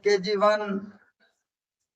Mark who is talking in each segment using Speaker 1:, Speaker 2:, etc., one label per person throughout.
Speaker 1: KG 1,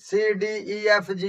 Speaker 1: C, D, E, F, G,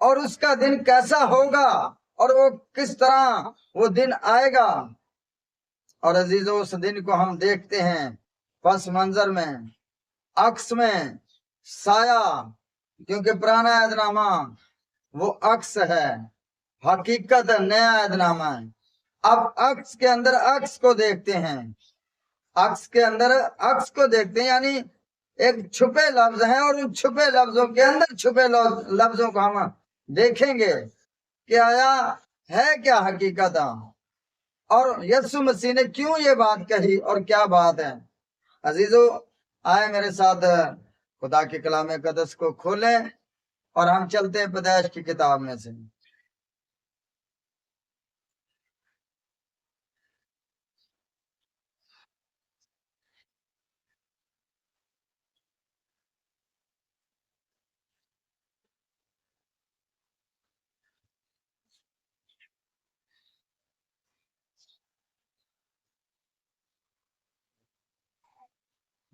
Speaker 1: اور اس کا دن کیسا ہوگا اور وہ کس طرح وہ دن آئے گا۔ اور عزیزو اس دن کو ہم دیکھتے ہیں پس منظر میں، عکس میں، سایہ، کیونکہ پرانا عہد نامہ وہ عکس ہے، حقیقت نیا عہد نامہ ہے۔ اب عکس کے اندر عکس کو دیکھتے ہیں، عکس کے اندر عکس کو دیکھتے ہیں، یعنی ایک چھپے لفظ ہیں اور ان چھپے لفظوں کے اندر چھپے لفظوں کو ہم دیکھیں گے کہ آیا ہے کیا حقیقت، اور یسوع مسیح نے کیوں یہ بات کہی اور کیا بات ہے۔ عزیزو آئے میرے ساتھ خدا کے کلام مقدس کو کھولیں اور ہم چلتے ہیں پیدائش کی کتاب میں سے۔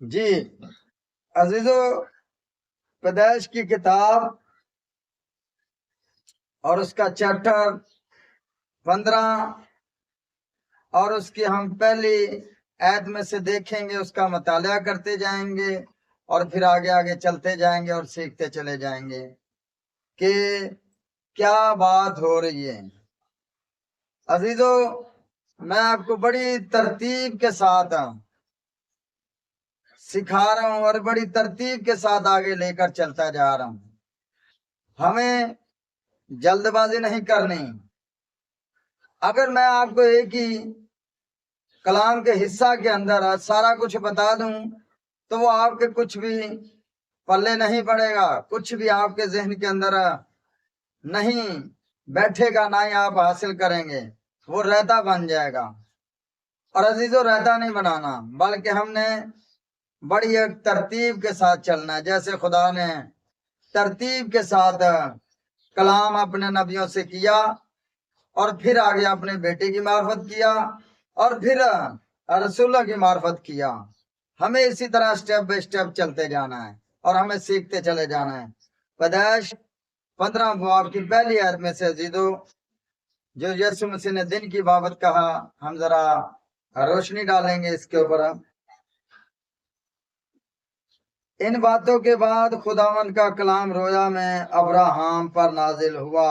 Speaker 1: جی عزیزو، پیدائش کی کتاب اور اس کا چیپٹر 15 اور اس کی ہم پہلی آیت میں سے دیکھیں گے، اس کا مطالعہ کرتے جائیں گے اور پھر آگے آگے چلتے جائیں گے اور سیکھتے چلے جائیں گے کہ کیا بات ہو رہی ہے۔ عزیزو میں آپ کو بڑی ترتیب کے ساتھ سکھا رہا ہوں اور بڑی ترتیب کے ساتھ آگے لے کر چلتا جا رہا ہوں۔ ہمیں جلد بازی نہیں کرنی۔ اگر میں آپ کو ایک ہی کلام کے حصہ کے اندر سارا کچھ بتا دوں تو وہ آپ کے کچھ بھی پلے نہیں پڑے گا، کچھ بھی آپ کے ذہن کے اندر نہیں بیٹھے گا، نہ ہی آپ حاصل کریں گے، وہ رہتا بن جائے گا۔ اور عزیزو رہتا نہیں بنانا، بلکہ ہم نے بڑی ایک ترتیب کے ساتھ چلنا ہے، جیسے خدا نے ترتیب کے ساتھ کلام اپنے نبیوں سے کیا اور پھر آگے اپنے بیٹے کی معرفت کیا اور پھر رسولوں کی معرفت کیا۔ ہمیں اسی طرح سٹیپ بائی سٹیپ چلتے جانا ہے اور ہمیں سیکھتے چلے جانا ہے۔ پیدائش 15 باب کی پہلی آیت میں سے عزیزو جو یسوع مسیح نے دن کی بابت کہا، ہم ذرا روشنی ڈالیں گے اس کے اوپر۔ ان باتوں کے بعد خداوند کا کلام رویا میں ابراہم پر نازل ہوا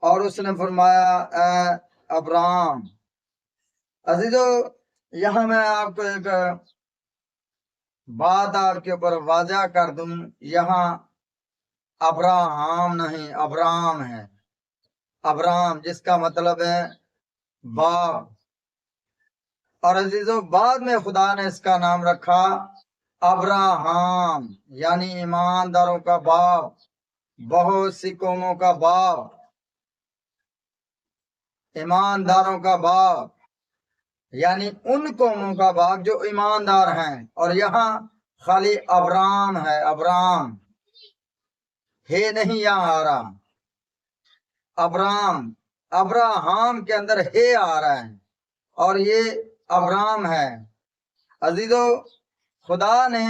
Speaker 1: اور اس نے فرمایا، اے ابراہم۔ عزیزو یہاں میں آپ کو ایک بات آپ کے اوپر واضح کر دوں، یہاں ابراہم نہیں ابرام ہے، ابرام جس کا مطلب ہے باپ۔ اور عزیزو بعد میں خدا نے اس کا نام رکھا ابراہم، یعنی ایمانداروں کا باپ، بہت سی قوموں کا باپ، ایمانداروں کا باپ، یعنی ان قوموں کا باپ جو ایماندار ہیں۔ اور یہاں خالی ابرام ہے، ابرام ہے نہیں یہاں آ رہا، ابرام ابراہم کے اندر ہے آ رہا ہے اور یہ ابرام ہے۔ عزیزو خدا نے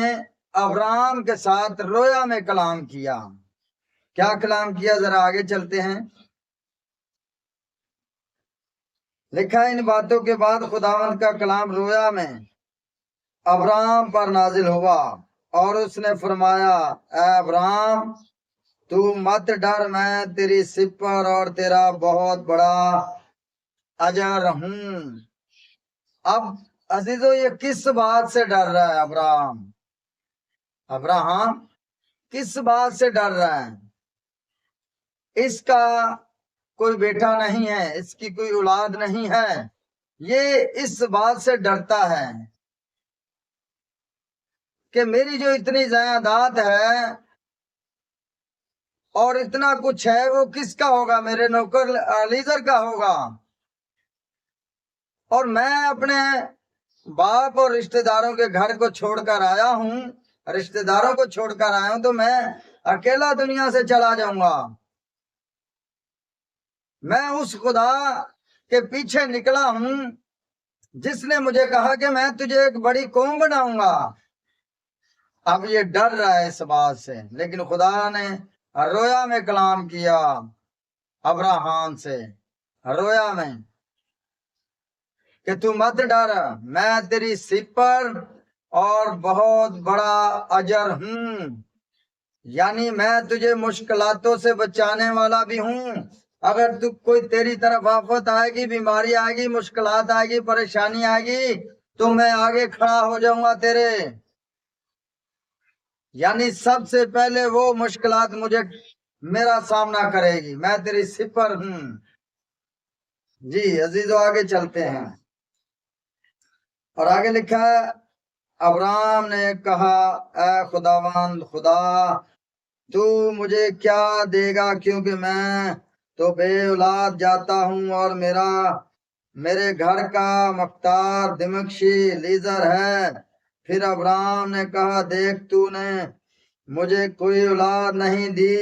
Speaker 1: ابراہم کے ساتھ رویا میں کلام کیا۔ کیا کلام کیا؟ ذرا آگے چلتے ہیں۔ لکھا ان باتوں کے بعد خداوند کا کلام رویا میں ابراہم پر نازل ہوا اور اس نے فرمایا، اے ابراہم تو مت ڈر، میں تیری سپر اور تیرا بہت بڑا اجر ہوں۔ اب عزیزو یہ کس بات سے ڈر رہا ہے ابراہم؟ ابراہم کس بات سے ڈر رہا ہے؟ اس کا کوئی بیٹا نہیں ہے، اس کی کوئی اولاد نہیں ہے، یہ اس بات سے ڈرتا ہے کہ میری جو اتنی جائیداد ہے اور اتنا کچھ ہے وہ کس کا ہوگا؟ میرے نوکر علیزر کا ہوگا، اور میں اپنے باپ اور رشتہ داروں کے گھر کو چھوڑ کر آیا ہوں، رشتہ داروں کو چھوڑ کر آیا ہوں، تو میں اکیلا دنیا سے چلا جاؤں گا۔ میں اس خدا کے پیچھے نکلا ہوں جس نے مجھے کہا کہ میں تجھے ایک بڑی قوم بناؤں گا۔ اب یہ ڈر رہا ہے اس بات سے، لیکن خدا نے رویا میں کلام کیا ابراہیم سے، رویا میں کہ تو مت ڈر، میں تیری سپر اور بہت بڑا اجر ہوں، یعنی میں تجھے مشکلاتوں سے بچانے والا بھی ہوں۔ اگر تو کوئی تیری طرف آفت آئے گی، بیماری آئے گی، مشکلات آئے گی، پریشانی آئے گی، تو میں آگے کھڑا ہو جاؤں گا تیرے، یعنی سب سے پہلے وہ مشکلات مجھے میرا سامنا کرے گی، میں تیری سپر ہوں۔ جی عزیزو آگے چلتے ہیں، اور آگے لکھا ہے ابرام نے کہا اے خداوند خدا، تو مجھے کیا دے گا، کیونکہ میں تو بے اولاد جاتا ہوں اور میرے گھر کا مختار دمشقی لیزر ہے۔ پھر ابرام نے کہا دیکھ تو نے مجھے کوئی اولاد نہیں دی،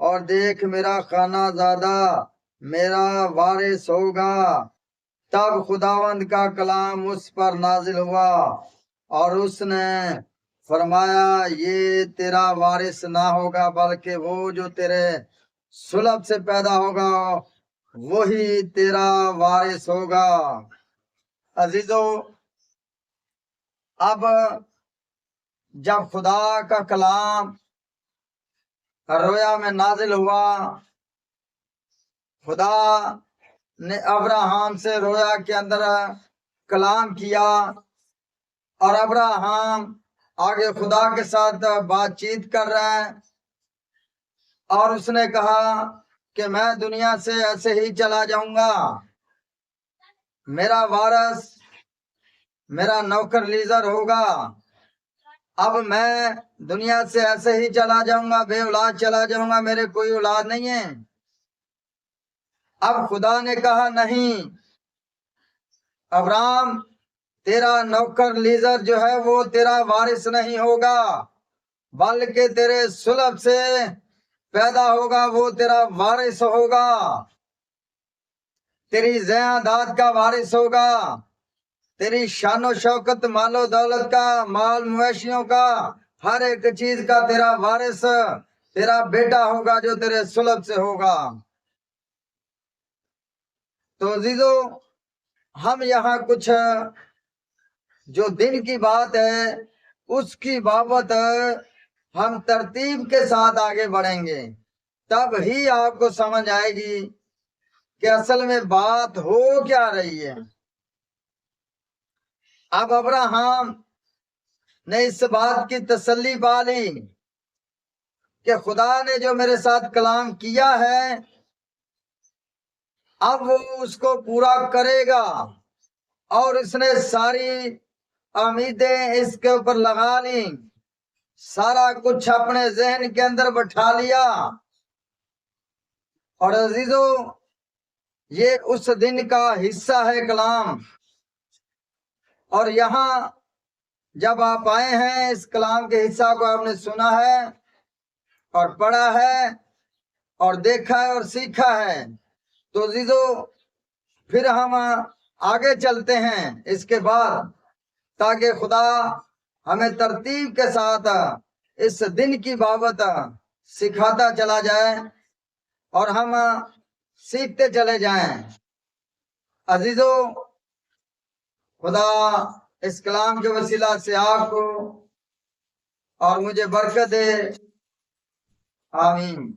Speaker 1: اور دیکھ میرا خانہ زادہ میرا وارث ہوگا۔ تب خداوند کا کلام اس پر نازل ہوا اور اس نے فرمایا یہ تیرا وارث نہ ہوگا، بلکہ وہ جو تیرے صلب سے پیدا ہوگا وہی تیرا وارث ہوگا۔ عزیزو، اب جب خدا کا کلام رویا میں نازل ہوا، خدا نے ابراہیم سے رویا کے اندر کلام کیا، اور ابراہیم آگے خدا کے ساتھ بات چیت کر رہا ہے، اور اس نے کہا کہ میں دنیا سے ایسے ہی چلا جاؤں گا، میرا وارث میرا نوکر لیزر ہوگا، اب میں دنیا سے ایسے ہی چلا جاؤں گا، بے اولاد چلا جاؤں گا، میرے کوئی اولاد نہیں ہے۔ اب خدا نے کہا نہیں ابرام، تیرا نوکر لیزر جو ہے وہ تیرا وارث نہیں ہوگا، بلکہ تیرے صلب سے پیدا ہوگا وہ تیرا وارث ہوگا، تیری زیادات کا وارث ہوگا، تیری شان و شوکت، مال و دولت کا، مال مویشیوں کا، ہر ایک چیز کا تیرا وارث تیرا بیٹا ہوگا جو تیرے صلب سے ہوگا۔ تو عزیزو، ہم یہاں کچھ جو دن کی بات ہے اس کی بابت ہم ترتیب کے ساتھ آگے بڑھیں گے، تب ہی آپ کو سمجھ آئے گی کہ اصل میں بات ہو کیا رہی ہے۔ اب ابراہیم نے اس بات کی تسلی پا لی کہ خدا نے جو میرے ساتھ کلام کیا ہے اب وہ اس کو پورا کرے گا، اور اس نے ساری امیدیں اس کے اوپر لگا لی، سارا کچھ اپنے ذہن کے اندر بٹھا لیا۔ اور عزیزو، یہ اس دن کا حصہ ہے کلام، اور یہاں جب آپ آئے ہیں اس کلام کے حصہ کو آپ نے سنا ہے اور پڑھا ہے اور دیکھا ہے اور سیکھا ہے، تو عزیزو پھر ہم آگے چلتے ہیں اس کے بعد، تاکہ خدا ہمیں ترتیب کے ساتھ اس دن کی بابت سکھاتا چلا جائے اور ہم سیکھتے چلے جائیں۔ عزیزو، خدا اس کلام کے وسیلہ سے آپ کو اور مجھے برکت دے، آمین۔